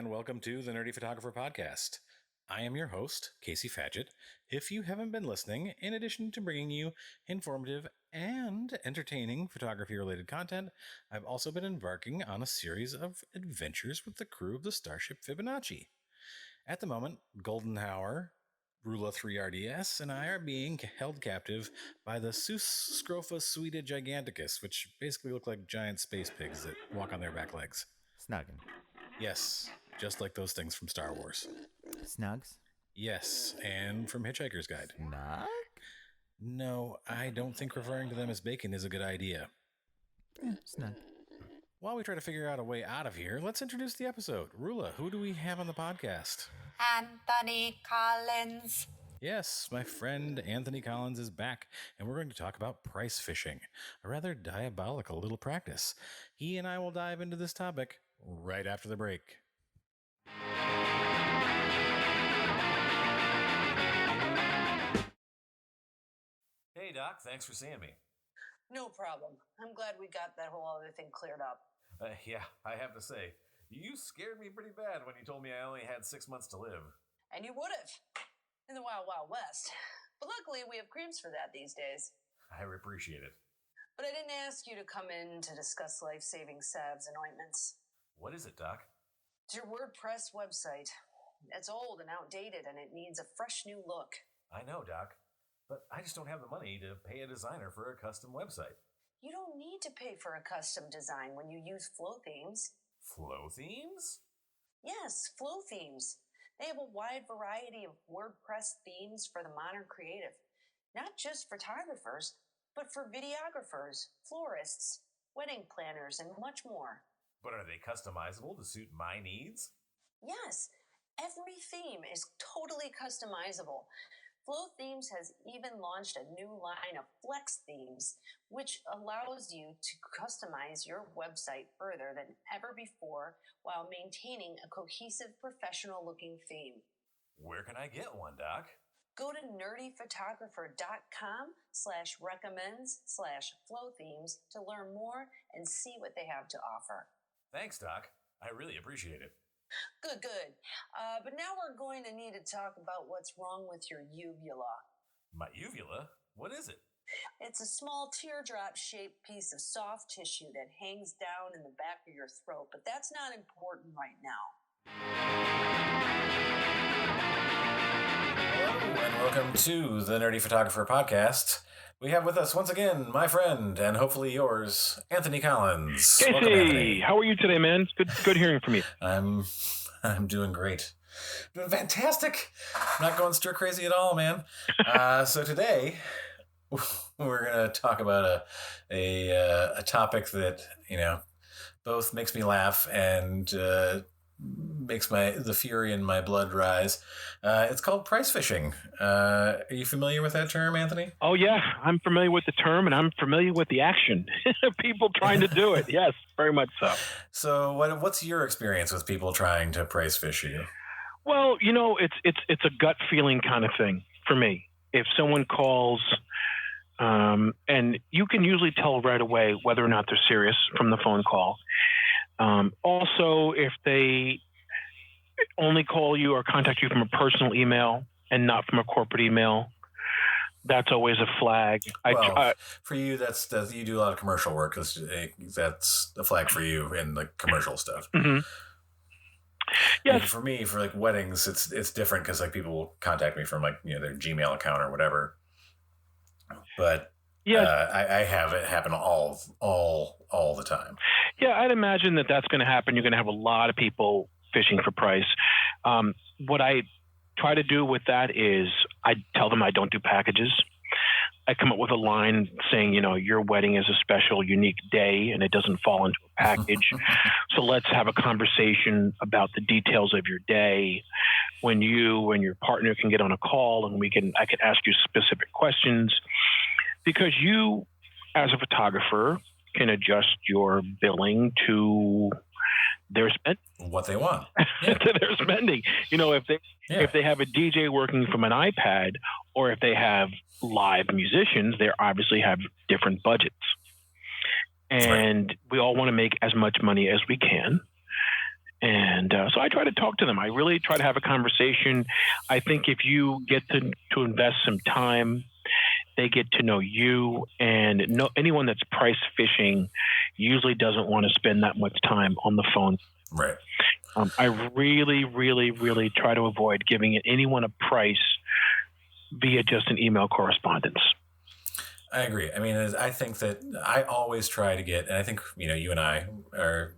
and welcome to the Nerdy Photographer Podcast. I am your host, Casey Fadgett. If you haven't been listening, in addition to bringing you informative and entertaining photography-related content, I've also been embarking on a series of adventures with the crew of the Starship Fibonacci. At the moment, Golden Hour, Rula 3RDS, and I are being held captive by the Sus Scrofa Suida Giganticus, which basically look like giant space pigs that walk on their back legs. Snuggin. Yes, just like those things from Star Wars. Snugs? Yes, and from Hitchhiker's Guide. Snug? No, I don't think referring to them as bacon is a good idea. Yeah, snug. While we try to figure out a way out of here, let's introduce the episode. Rula, who do we have on the podcast? Anthony Collins. Yes, my friend Anthony Collins is back, and we're going to talk about price fishing, a rather diabolical little practice. He and I will dive into this topic right after the break. Hey, Doc. Thanks for seeing me. No problem. I'm glad we got that whole other thing cleared up. Yeah, I have to say, you scared me pretty bad when you told me I only had 6 months to live. And you would have. In the Wild Wild West. But luckily, we have creams for that these days. I appreciate it. But I didn't ask you to come in to discuss life-saving salves and ointments. What is it, Doc? It's your WordPress website. It's old and outdated, and it needs a fresh new look. I know, Doc. But I just don't have the money to pay a designer for a custom website. You don't need to pay for a custom design when you use Flow Themes. Flow themes? Yes, Flow Themes. They have a wide variety of WordPress themes for the modern creative. Not just photographers, but for videographers, florists, wedding planners, and much more. But are they customizable to suit my needs? Yes, every theme is totally customizable. Flow Themes has even launched a new line of Flex themes, which allows you to customize your website further than ever before while maintaining a cohesive, professional-looking theme. Where can I get one, Doc? Go to nerdyphotographer.com/recommends/flow themes to learn more and see what they have to offer. Thanks, Doc. I really appreciate it. Good. But now we're going to need to talk about what's wrong with your uvula. My uvula? What is it? It's a small teardrop-shaped piece of soft tissue that hangs down in the back of your throat, but that's not important right now. Hello, and welcome to the Nerdy Photographer Podcast. We have with us once again my friend, and hopefully yours, Anthony Collins. Casey, welcome, Anthony. How are you today, man? Good hearing from you. I'm doing great. Doing fantastic. Not going stir crazy at all, man. So today we're gonna talk about a topic that both makes me laugh and makes the fury in my blood rise. It's called price fishing. Are you familiar with that term, Anthony? Oh yeah, I'm familiar with the term, and I'm familiar with the action. People trying to do it. Yes, very much so. So, what's your experience with people trying to price fish you? Well, it's a gut feeling kind of thing for me. If someone calls, and you can usually tell right away whether or not they're serious from the phone call. Also, if they only call you or contact you from a personal email and not from a corporate email, that's always a flag. For you, that's you do a lot of commercial work. That's the flag for you in the commercial stuff. Mm-hmm. Yes. For me, for like weddings, it's different because like people will contact me from their Gmail account or whatever. But yeah, I have it happen all the time. Yeah, I'd imagine that's going to happen. You're going to have a lot of people fishing for price. What I try to do with that is I tell them I don't do packages. I come up with a line saying, your wedding is a special, unique day, and it doesn't fall into a package. So let's have a conversation about the details of your day when you and your partner can get on a call and I can ask you specific questions. Because you, as a photographer, can adjust your billing to their spend. What they want. Yeah. To their spending. If they have a DJ working from an iPad, or if they have live musicians, they obviously have different budgets. And we all want to make as much money as we can. And so I try to talk to them. I really try to have a conversation. I think if you get to invest some time, they get to know you, and anyone that's price fishing usually doesn't want to spend that much time on the phone. Right. I really, really, really try to avoid giving anyone a price via just an email correspondence. I agree. I mean, I think that I always try to get, and I think, you and I are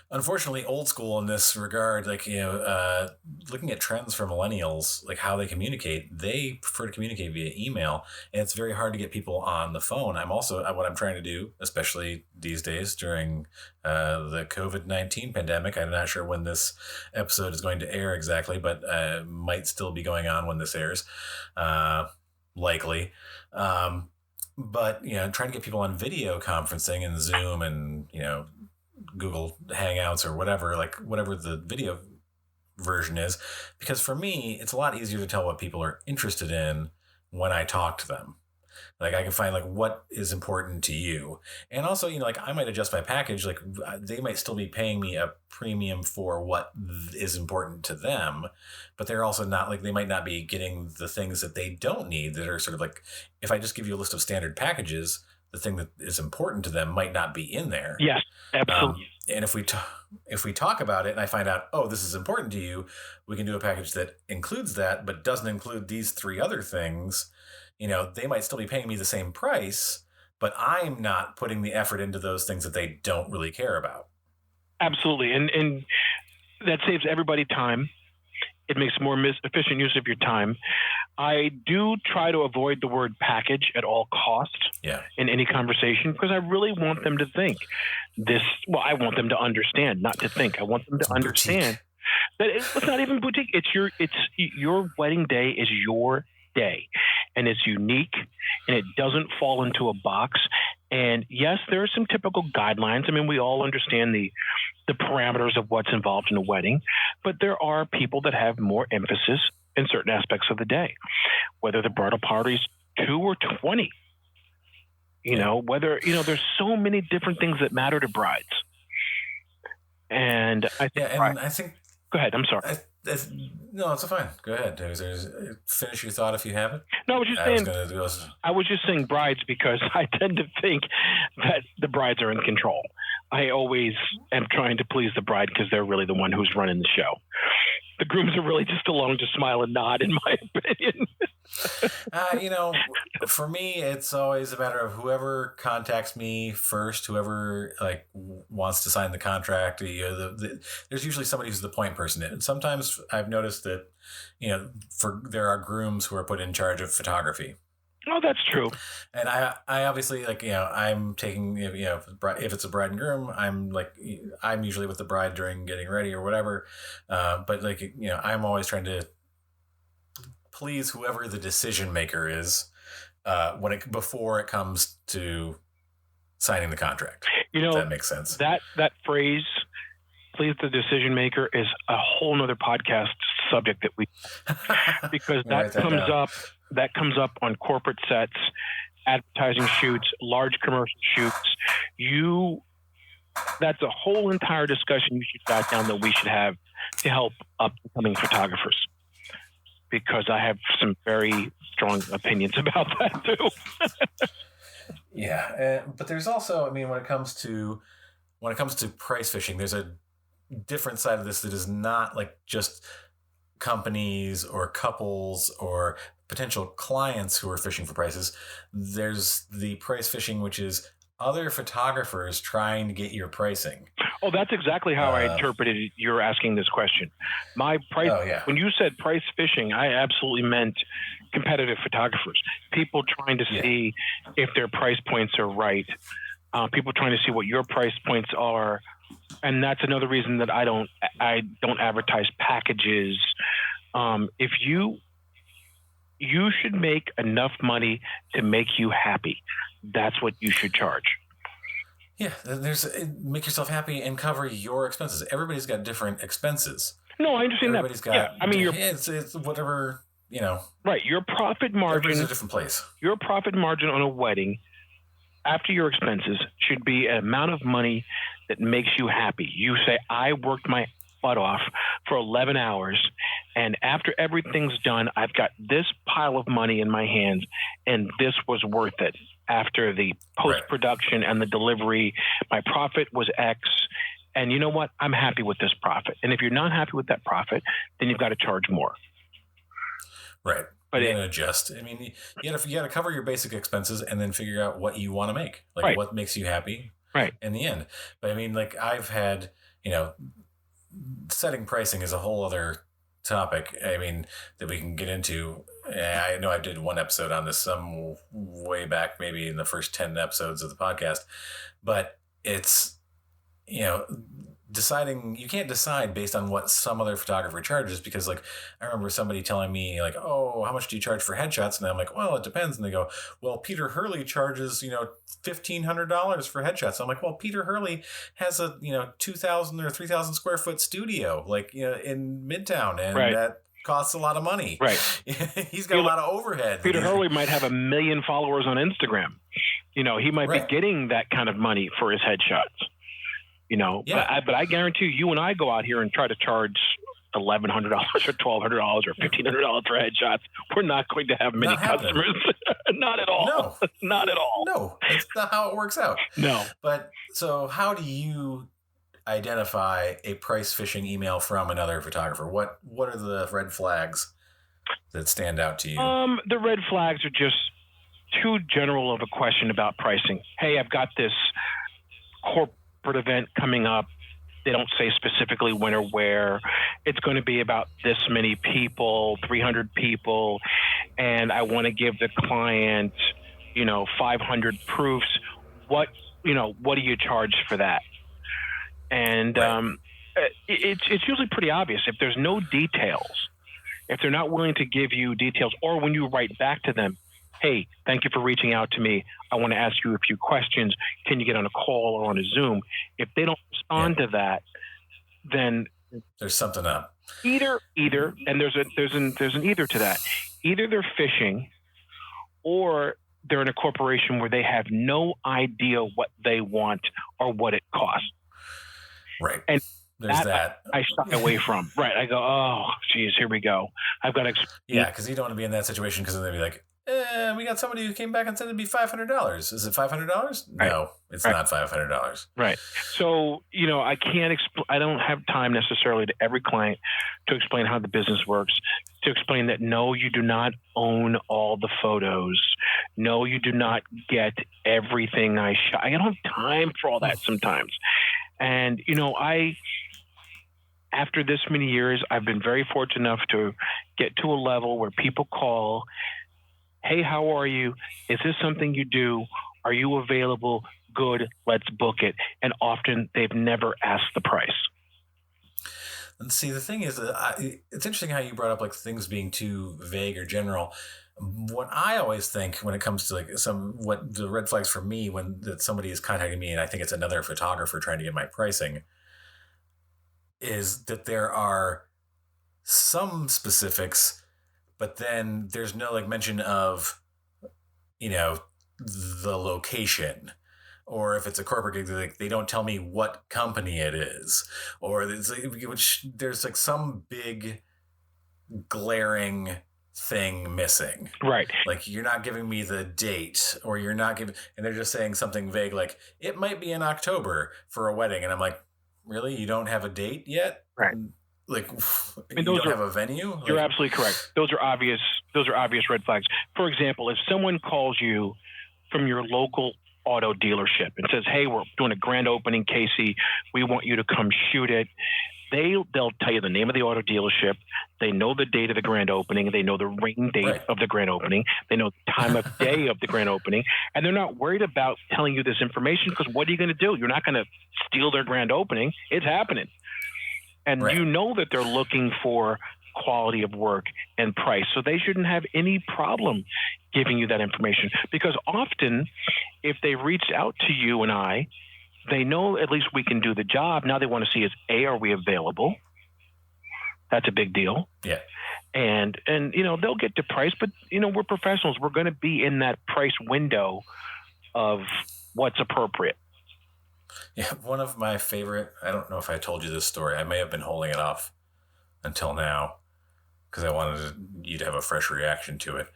unfortunately old school in this regard. Like, looking at trends for millennials, like how they communicate, they prefer to communicate via email, and it's very hard to get people on the phone. I'm also, what I'm trying to do, especially these days during the COVID-19 pandemic, I'm not sure when this episode is going to air exactly, but might still be going on when this airs, likely. But, trying to get people on video conferencing and Zoom and, Google Hangouts or whatever the video version is, because for me, it's a lot easier to tell what people are interested in when I talk to them. Like, I can find like what is important to you. And also, like, I might adjust my package. Like, they might still be paying me a premium for what is important to them, but they're also not, like, they might not be getting the things that they don't need, that are sort of like, if I just give you a list of standard packages, the thing that is important to them might not be in there. Yes, absolutely. And if we talk about it and I find out, oh, this is important to you, we can do a package that includes that, but doesn't include these 3 other things. They might still be paying me the same price, but I'm not putting the effort into those things that they don't really care about. Absolutely. And that saves everybody time. It makes more efficient use of your time. I do try to avoid the word package at all costs in any conversation, because I really want them to think this. Well, I want them to understand, not to think. I want them to understand that it's not even boutique. It's your wedding day is your day, and it's unique, and it doesn't fall into a box. And yes, there are some typical guidelines. I mean, we all understand the parameters of what's involved in a wedding, but there are people that have more emphasis in certain aspects of the day, whether the bridal party's 2 or 20, whether, there's so many different things that matter to brides. And I think, I think, go ahead. I'm sorry. No, it's fine. Go ahead. Finish your thought if you have it. No, I was just saying brides, because I tend to think that the brides are in control. I always am trying to please the bride, because they're really the one who's running the show. The grooms are really just along to smile and nod, in my opinion. For me, it's always a matter of whoever contacts me first, whoever wants to sign the contract. There's usually somebody who's the point person. And sometimes I've noticed that, there are grooms who are put in charge of photography. Oh, that's true. And I obviously, I'm taking, if it's a bride and groom, I'm usually with the bride during getting ready or whatever. But I'm always trying to please whoever the decision maker is before it comes to signing the contract. If that makes sense. That phrase, please the decision maker, is a whole nother podcast subject that because that comes up on corporate sets, advertising shoots, large commercial shoots. That's a whole entire discussion you should jot down that we should have to help upcoming photographers, because I have some very strong opinions about that too. Yeah. But there's also, when it comes to price fishing, there's a different side of this that is not just companies or couples or potential clients who are fishing for prices. There's the price fishing, which is other photographers trying to get your pricing. Oh, that's exactly how I interpreted you're asking this question. My price, when you said price fishing, I absolutely meant competitive photographers, people trying to see if their price points are right, people trying to see what your price points are. And that's another reason that I don't advertise packages. If you should make enough money to make you happy. That's what you should charge. Yeah, make yourself happy and cover your expenses. Everybody's got different expenses. No, I understand Everybody's that. It's whatever, Right, your profit margin is a different place. Your profit margin on a wedding after your expenses should be an amount of money that makes you happy. You say, I worked my butt off for 11 hours, and after everything's done, I've got this pile of money in my hands, and this was worth it. After the post-production and the delivery, my profit was X, and you know what? I'm happy with this profit. And if you're not happy with that profit, then you've got to charge more. Right. But you got to adjust. I mean, you got to cover your basic expenses and then figure out what you want to make, like what makes you happy in the end. But I mean, like I've had, setting pricing is a whole other topic. I mean, that we can get into. I know I did one episode on this some way back, maybe in the first 10 episodes of the podcast, but it's, deciding, you can't decide based on what some other photographer charges, because like I remember somebody telling me like, oh, how much do you charge for headshots? And I'm like, well, it depends. And they go, well, Peter Hurley charges, $1,500 for headshots. I'm like, well, Peter Hurley has a, 2,000 or 3,000 square foot studio, like, in Midtown, and that costs a lot of money. Right. He's got a lot of overhead. Peter Hurley might have 1 million followers on Instagram. He might be getting that kind of money for his headshots. But I guarantee you and I go out here and try to charge $1,100 or $1,200 or $1,500 for headshots. We're not going to have many customers. Not at all. No, not at all. No, that's not how it works out. No. But so how do you identify a price phishing email from another photographer? What are the red flags that stand out to you? The red flags are just too general of a question about pricing. Hey, I've got this corporate event coming up. They don't say specifically when or where. It's going to be about this many people, 300 people, and I want to give the client, 500 proofs. What do you charge for that? And it's usually pretty obvious. If there's no details, if they're not willing to give you details, or when you write back to them, hey, thank you for reaching out to me. I want to ask you a few questions. Can you get on a call or on a Zoom? If they don't respond to that, then there's something up. Either, and there's an either to that. Either they're phishing, or they're in a corporation where they have no idea what they want or what it costs. Right. And there's that. I shy away from. Right. I go, oh, geez, here we go. I've got to. Yeah, because you don't want to be in that situation, because then they'd be like, we got somebody who came back and said it'd be $500. Is it $500? No, it's not $500. Right. So, I can't I don't have time necessarily to every client to explain how the business works, to explain that no, you do not own all the photos. No, you do not get everything I shot. I don't have time for all that sometimes. And, after this many years, I've been very fortunate enough to get to a level where people call, hey, how are you? Is this something you do? Are you available? Good, let's book it. And often they've never asked the price. And see, the thing is, it's interesting how you brought up like things being too vague or general. What I always think when it comes to like what the red flags for me when that somebody is contacting me and I think it's another photographer trying to get my pricing, is that there are some specifics, but then there's no like mention of, the location, or if it's a corporate gig, they don't tell me what company it is, or there's like some big glaring thing missing. Right. Like you're not giving me the date, or you're not giving, and they're just saying something vague like it might be in October for a wedding, and I'm like, really? You don't have a date yet? Right. Like, you don't have a venue? You're absolutely correct. Those are obvious red flags. For example, if someone calls you from your local auto dealership and says, hey, we're doing a grand opening, Casey, we want you to come shoot it. They'll tell you the name of the auto dealership. They know the date of the grand opening. They know the rain date of the grand opening. They know the time of day of the grand opening. And they're not worried about telling you this information, because what are you going to do? You're not going to steal their grand opening. It's happening. And you know that they're looking for quality of work and price. So they shouldn't have any problem giving you that information, because often if they reach out to you and I, they know at least we can do the job. Now they want to see is, A, are we available? That's a big deal. Yeah. And they'll get the price, but we're professionals. We're going to be in that price window of what's appropriate. Yeah, one of my favorite, I don't know if I told you this story. I may have been holding it off until now because I wanted you to have a fresh reaction to it.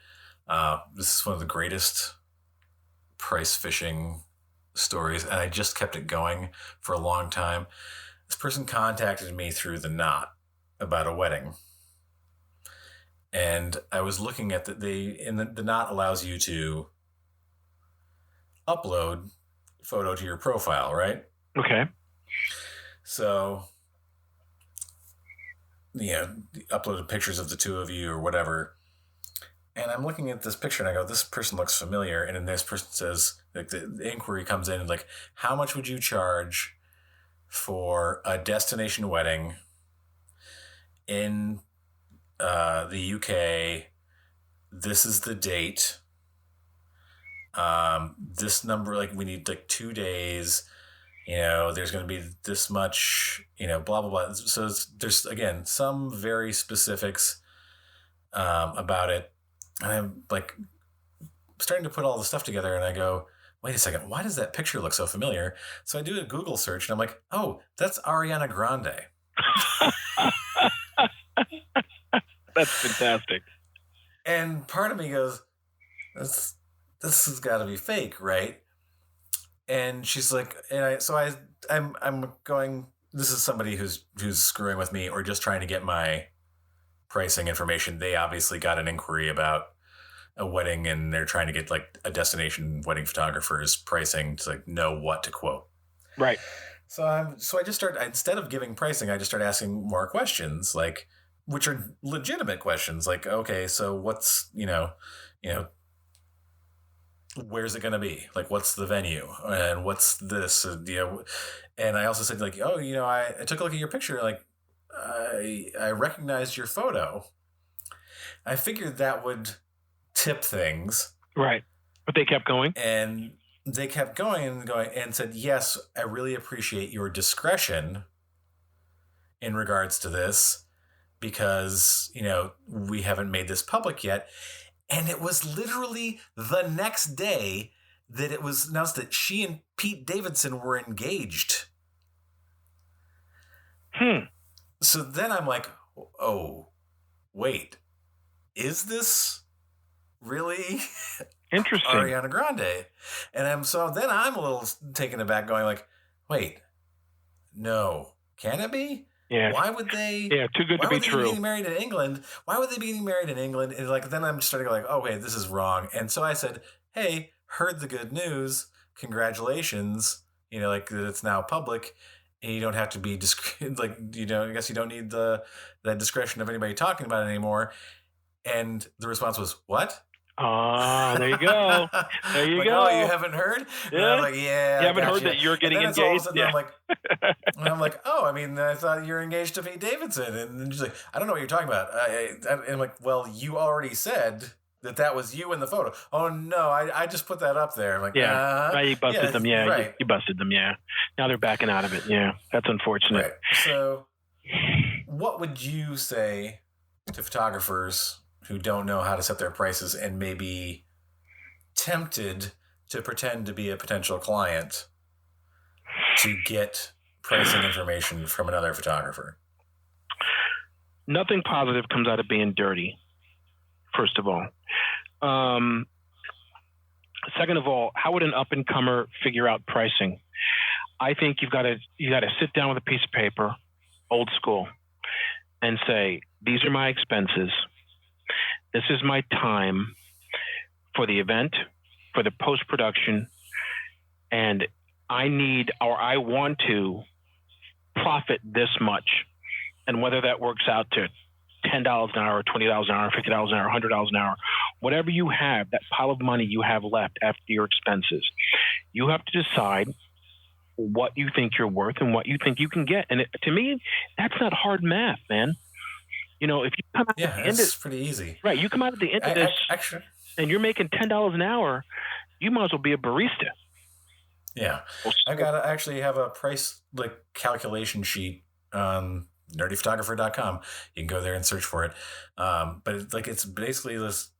This is one of the greatest price fishing stories, and I just kept it going for a long time. This person contacted me through the Knot about a wedding. And I was looking at the Knot allows you to upload photo to your profile, right? Okay. So, uploaded pictures of the two of you or whatever. And I'm looking at this picture and I go, this person looks familiar. And then this person says, like, the inquiry comes in and like, how much would you charge for a destination wedding in the UK? This is the date. This number, like, we need like 2 days. There's going to be this much, blah, blah, blah. So there's, again, some very specifics about it. And I'm like starting to put all the stuff together and I go, wait a second, why does that picture look so familiar? So I do a Google search and I'm like, oh, that's Ariana Grande. That's fantastic. And part of me goes, this has got to be fake, right? And she's like, I'm going, this is somebody who's screwing with me or just trying to get my pricing information. They obviously got an inquiry about a wedding and they're trying to get like a destination wedding photographer's pricing to like know what to quote. Right. So I just instead of giving pricing, I just start asking more questions, like, which are legitimate questions. Like, okay, so what's, where's it going to be? Like, what's the venue and what's this? And I also said like, oh, I took a look at your picture. Like, I recognized your photo. I figured that would tip things. Right. But they kept going. And they kept going and said, yes, I really appreciate your discretion in regards to this because, we haven't made this public yet. And it was literally the next day that it was announced that she and Pete Davidson were engaged. So then I'm like, oh, wait, is this really interesting Ariana Grande? And then I'm a little taken aback going like, wait, no, can it be? Yeah. Why would they? Yeah, too good to be true. Why would they be getting married in England? Why would they be getting married in England? And like, then I'm just starting to go like, oh, wait, this is wrong. And so I said, hey, heard the good news. Congratulations. Like that it's now public. And you don't have to be discreet. Like, I guess you don't need that discretion of anybody talking about it anymore. And the response was, what? There you go. There you like, go. Oh, you haven't heard? Yeah. And I'm like, yeah. You haven't heard that you're getting engaged? All of a sudden I'm like, oh, I mean, I thought you were engaged to Pete Davidson. And then she's like, I don't know what you're talking about. And I'm like, well, you already said that was you in the photo. Oh, no, I just put that up there. I'm like, yeah. You busted them. Yeah, right. you busted them. Yeah. Now they're backing out of it. Yeah, that's unfortunate. Right. So what would you say to photographers who don't know how to set their prices and may be tempted to pretend to be a potential client to get pricing information from another photographer? Nothing positive comes out of being dirty, first of all. Second of all, how would an up-and-comer figure out pricing? I think you got to sit down with a piece of paper, old school, and say, these are my expenses. This is my time for the event, for the post-production, and I want to profit this much. And whether that works out to $10 an hour, $20 an hour, $50 an hour, $100 an hour, whatever you have, that pile of money you have left after your expenses, you have to decide what you think you're worth and what you think you can get. And to me, that's not hard math, man. If you come out at the end, it's pretty easy. Right, you come out at the end of this, and you're making $10 an hour, you might as well be a barista. Yeah, I actually have a price calculation sheet on nerdyphotographer.com. You can go there and search for it. But it's basically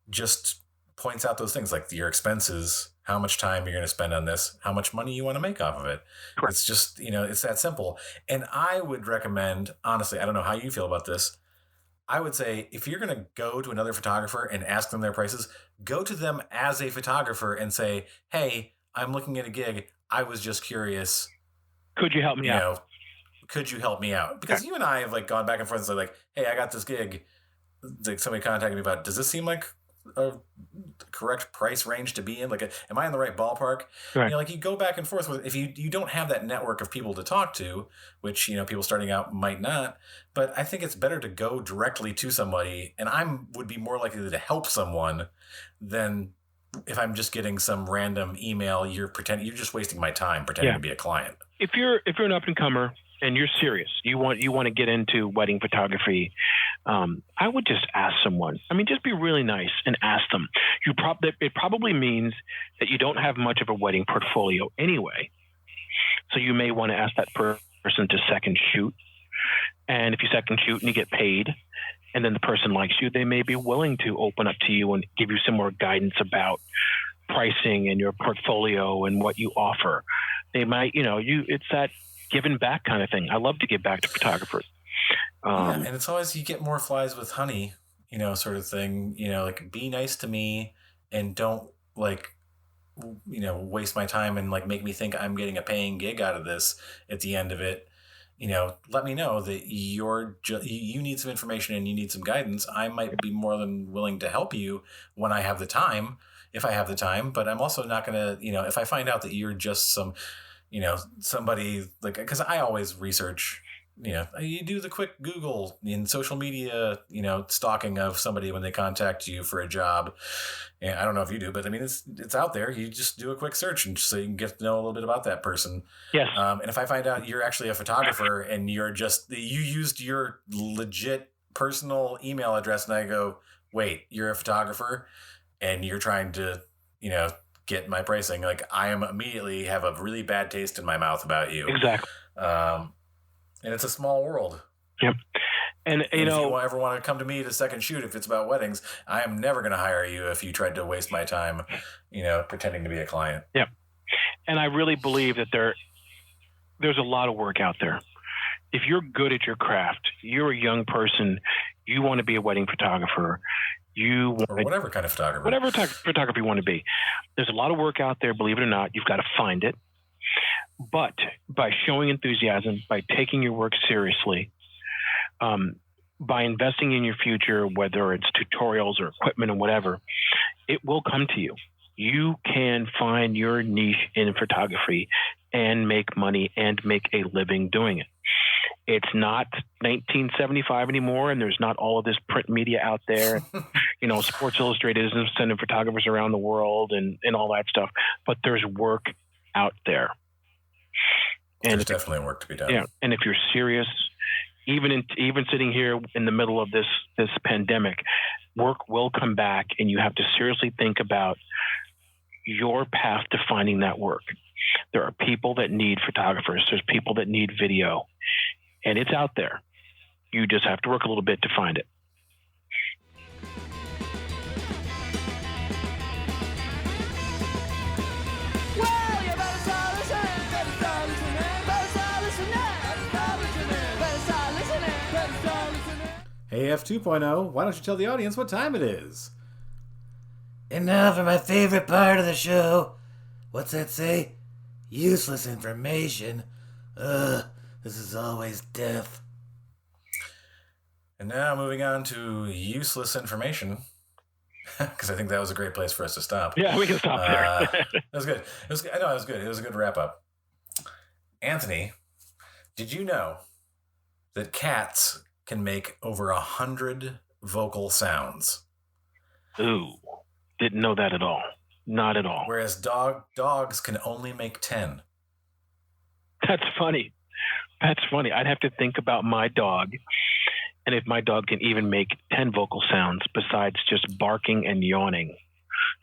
just points out those things like your expenses, how much time you're going to spend on this, how much money you want to make off of it. Correct. It's just, it's that simple. And I would recommend, honestly, I don't know how you feel about this. I would say if you're going to go to another photographer and ask them their prices, go to them as a photographer and say, hey, I'm looking at a gig. I was just curious. Could you help me out? Could you help me out? Because you and I have like gone back and forth and said like, hey, I got this gig. Like somebody contacted me about, does this seem like a correct price range to be in? Like, am I in the right ballpark? Right. Like you go back and forth with, if you don't have that network of people to talk to, which, people starting out might not, but I think it's better to go directly to somebody, and would be more likely to help someone than if I'm just getting some random email. You're just wasting my time pretending to be a client. If you're an up and comer and you're serious, you want to get into wedding photography, I would just ask someone. I mean, just be really nice and ask them. It probably means that you don't have much of a wedding portfolio anyway, so you may want to ask that person to second shoot. And if you second shoot and you get paid, and then the person likes you, they may be willing to open up to you and give you some more guidance about pricing and your portfolio and what you offer. They might, it's that giving back kind of thing. I love to give back to photographers. And it's always, you get more flies with honey, sort of thing. Like be nice to me and don't waste my time and like make me think I'm getting a paying gig out of this at the end of it. Let me know that you need some information and you need some guidance. I might be more than willing to help you when I have the time, if I have the time, but I'm also not going to, if I find out that you're just some, somebody like, because I always research, you do the quick Google in social media, stalking of somebody when they contact you for a job. And I don't know if you do, but I mean, it's out there. You just do a quick search and so you can get to know a little bit about that person. Yes. And if I find out you're actually a photographer and you used your legit personal email address and I go, wait, you're a photographer and you're trying to, get my pricing, like I am immediately have a really bad taste in my mouth about you. Exactly. And it's a small world. Yep. And if you ever want to come to me to second shoot, if it's about weddings, I am never going to hire you if you tried to waste my time, pretending to be a client. Yep. And I really believe that there's a lot of work out there. If you're good at your craft, you're a young person, you want to be a wedding photographer, or whatever kind of photographer. Whatever photographer you want to be. There's a lot of work out there, believe it or not. You've got to find it. But by showing enthusiasm, by taking your work seriously, by investing in your future, whether it's tutorials or equipment or whatever, it will come to you. You can find your niche in photography and make money and make a living doing it. It's not 1975 anymore, and there's not all of this print media out there. Sports Illustrated isn't sending photographers around the world and all that stuff. But there's work out there. And there's definitely work to be done. Yeah, and if you're serious, even sitting here in the middle of this pandemic, work will come back, and you have to seriously think about your path to finding that work. There are people that need photographers. There's people that need video, and it's out there. You just have to work a little bit to find it. Hey, F2.0, why don't you tell the audience what time it is? And now for my favorite part of the show. What's that say? Useless information. This is always death. And now moving on to useless information, because I think that was a great place for us to stop. Yeah, we can stop there. That was good. It was good. It was a good wrap up. Anthony, did you know that cats can make over 100 vocal sounds? Ooh, didn't know that at all. Not at all. Whereas dogs can only make 10. That's funny. I'd have to think about my dog, and if my dog can even make 10 vocal sounds besides just barking and yawning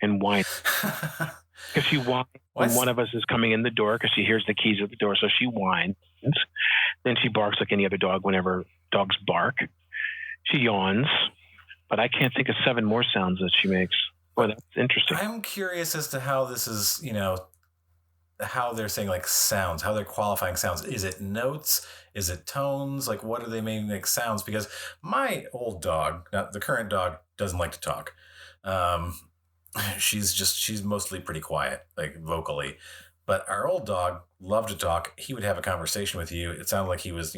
and whining. Because she whines when one of us is coming in the door because she hears the keys at the door, so she whines. Then she barks like any other dog whenever dogs bark. She yawns, but I can't think of 7 more sounds that she makes. Well, that's interesting. I'm curious as to how this is, how they're saying like sounds, how they're qualifying sounds. Is it notes? Is it tones? Like, what are they making like sounds? Because my old dog, not the current dog, doesn't like to talk. She's mostly pretty quiet, like vocally. But our old dog loved to talk. He would have a conversation with you. It sounded like he was,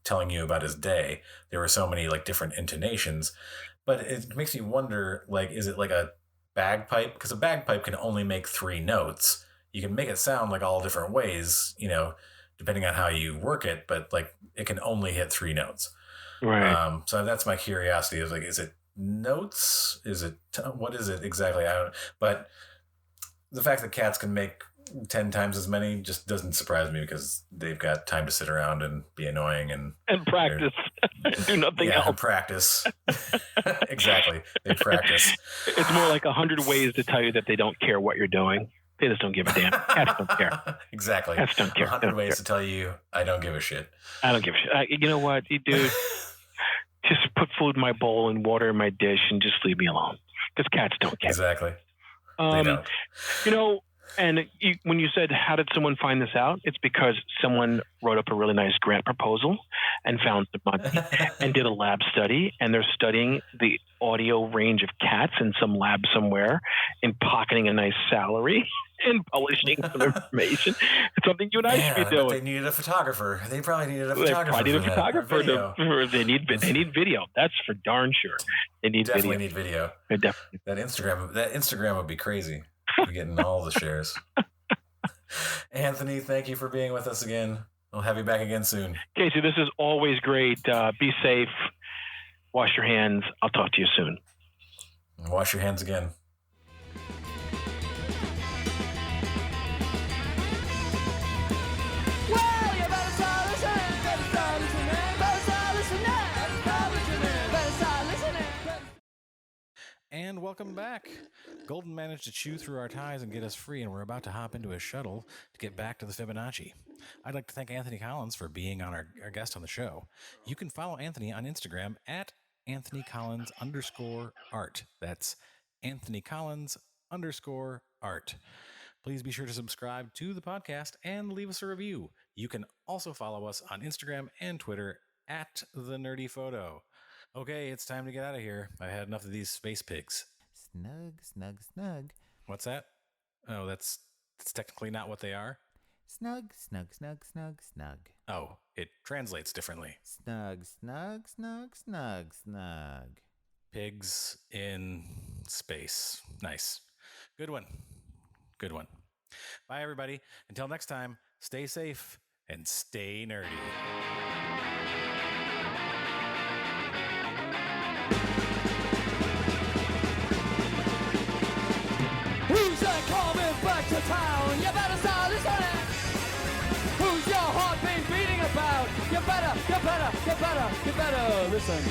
telling you about his day. There were so many like different intonations. But it makes me wonder, like, is it like a bagpipe? Because a bagpipe can only make 3 notes. You can make it sound like all different ways, depending on how you work it, but like it can only hit 3 notes. Right. So that's my curiosity is like, is it notes? Is it, what is it exactly? I don't know. But the fact that cats can make 10 times as many just doesn't surprise me because they've got time to sit around and be annoying and practice do nothing else. And practice. Exactly. They practice. It's more like 100 ways to tell you that they don't care what you're doing. They just don't give a damn. Cats don't care. Exactly. Cats don't care. 100 ways to tell you I don't give a shit. I don't give a shit. You know what, you dude? Just put food in my bowl and water in my dish and just leave me alone. Because cats don't care. Exactly. They don't. And when you said, how did someone find this out? It's because someone wrote up a really nice grant proposal and found some money and did a lab study. And they're studying the audio range of cats in some lab somewhere and pocketing a nice salary and publishing some information. It's something you and I should be doing. They needed a photographer. They probably needed a photographer. They need video. That's for darn sure. They need definitely video. Need video. They definitely. That Instagram would be crazy. We're getting all the shares. Anthony, thank you for being with us again. We'll have you back again soon. Casey, this is always great. Be safe. Wash your hands. I'll talk to you soon. Wash your hands again. And welcome back. Golden managed to chew through our ties and get us free, and we're about to hop into a shuttle to get back to the Fibonacci. I'd like to thank Anthony Collins for being our guest on the show. You can follow Anthony on Instagram at AnthonyCollins_art. That's AnthonyCollins_art. Please be sure to subscribe to the podcast and leave us a review. You can also follow us on Instagram and Twitter at The Nerdy Photo. Okay, it's time to get out of here. I had enough of these space pigs. Snug, snug, snug. What's that? Oh, that's technically not what they are. Snug, snug, snug, snug, snug. Oh, it translates differently. Snug, snug, snug, snug, snug. Pigs in space. Nice. Good one. Good one. Bye, everybody. Until next time, stay safe and stay nerdy. Who's coming back to town? You better start listening. Who's your heart been beating about? You better listen.